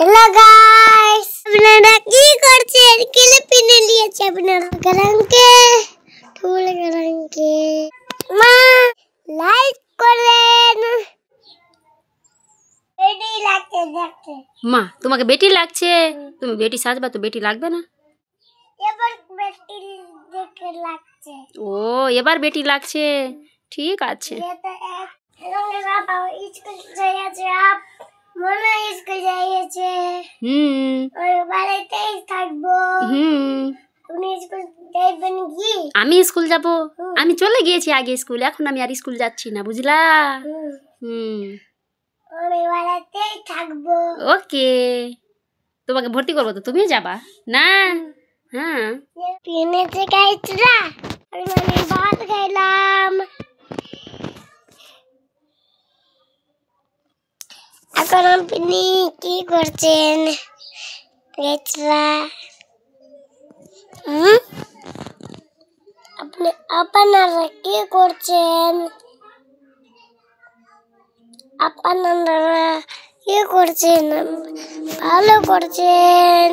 Hello guys, আপনারা কি করছেন? ক্লিপ কিনে নিয়েছে আপনারা গরমকে ফুল গরমকে মা লাইক করেন। বেটি লাগছে দেখতে। মা তোমাকে বেটি লাগছে, তুমি বেটি সাজবা তো বেটি লাগবে না? এবার বেটি দেখে লাগছে। ও এবার বেটি লাগছে, ঠিক আছে। এটা এক রঙের বাবা স্কুল যাইছে, আপ মনে স্কুল যাইছে। ওই বাড়িতেই থাকবো। তুমি স্কুল যাইবেন কি? আমি স্কুল যাব, আমি চলে গিয়েছি আগে স্কুল, এখন আমি আর স্কুল যাচ্ছি না, বুঝলা? আমি বাড়িতেই থাকবো। ওকে, তোমাকে ভর্তি করবো তো তুমিও যাবা না? হ্যাঁ পিনেতে খাইছিলা, আমি ভাত খাইলাম। এখন আপনি কি করছেন গেছরা? আপনি আপনারা কি করছেন? আপনারা কি করছেন? ভালো করছেন।